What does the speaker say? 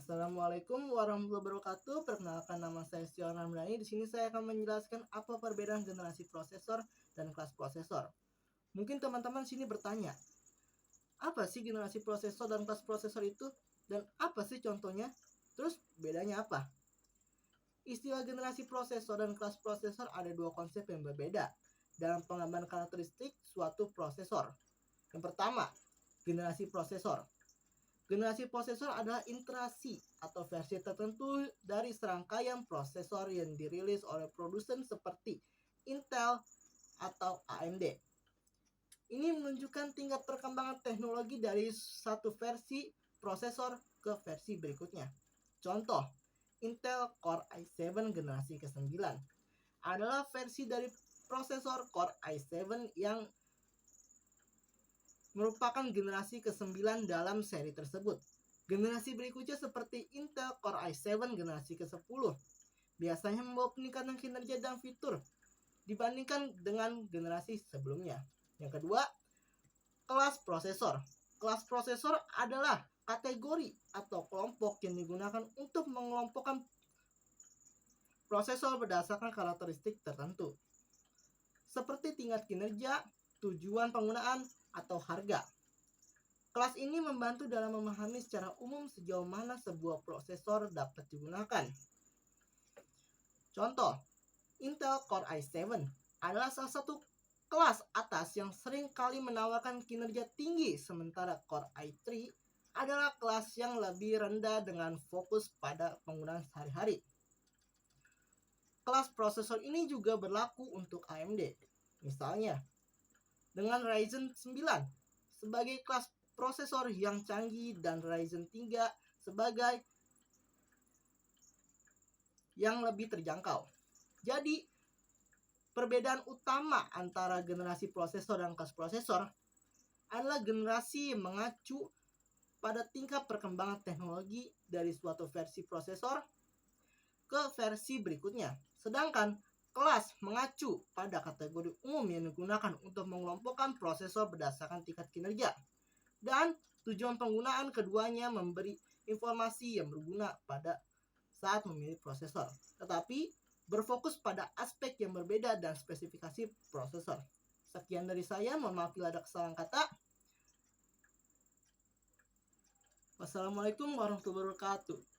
Assalamualaikum warahmatullahi wabarakatuh. Perkenalkan, nama saya Sion Ramdhani. Di sini saya akan menjelaskan apa perbedaan generasi prosesor dan kelas prosesor. Mungkin teman-teman sini bertanya, apa sih generasi prosesor dan kelas prosesor itu? Dan apa sih contohnya? Terus bedanya apa? Istilah generasi prosesor dan kelas prosesor ada dua konsep yang berbeda dalam pengembangan karakteristik suatu prosesor. Yang pertama, generasi prosesor. Generasi prosesor adalah iterasi atau versi tertentu dari serangkaian prosesor yang dirilis oleh produsen seperti Intel atau AMD. Ini menunjukkan tingkat perkembangan teknologi dari satu versi prosesor ke versi berikutnya. Contoh, Intel Core i7 generasi ke-9 adalah versi dari prosesor Core i7 yang merupakan generasi ke-9 dalam seri tersebut. Generasi berikutnya seperti Intel Core i7 generasi ke-10 biasanya membawa peningkatan kinerja dan fitur dibandingkan dengan generasi sebelumnya. Yang kedua, kelas prosesor. Kelas prosesor adalah kategori atau kelompok yang digunakan untuk mengelompokkan prosesor berdasarkan karakteristik tertentu, seperti tingkat kinerja, tujuan penggunaan, atau harga. Kelas ini membantu dalam memahami secara umum sejauh mana sebuah prosesor dapat digunakan. Contoh, Intel Core i7 adalah salah satu kelas atas yang sering kali menawarkan kinerja tinggi, sementara Core i3 adalah kelas yang lebih rendah dengan fokus pada penggunaan sehari-hari. Kelas prosesor ini juga berlaku untuk AMD. Misalnya, dengan Ryzen 9 sebagai kelas prosesor yang canggih dan Ryzen 3 sebagai yang lebih terjangkau. Jadi, perbedaan utama antara generasi prosesor dan kelas prosesor adalah generasi yang mengacu pada tingkat perkembangan teknologi dari suatu versi prosesor ke versi berikutnya. Sedangkan kelas mengacu pada kategori umum yang digunakan untuk mengelompokkan prosesor berdasarkan tingkat kinerja. Dan tujuan penggunaan keduanya memberi informasi yang berguna pada saat memilih prosesor, tetapi berfokus pada aspek yang berbeda dan spesifikasi prosesor. Sekian dari saya, mohon maaf bila ada kesalahan kata. Wassalamualaikum warahmatullahi wabarakatuh.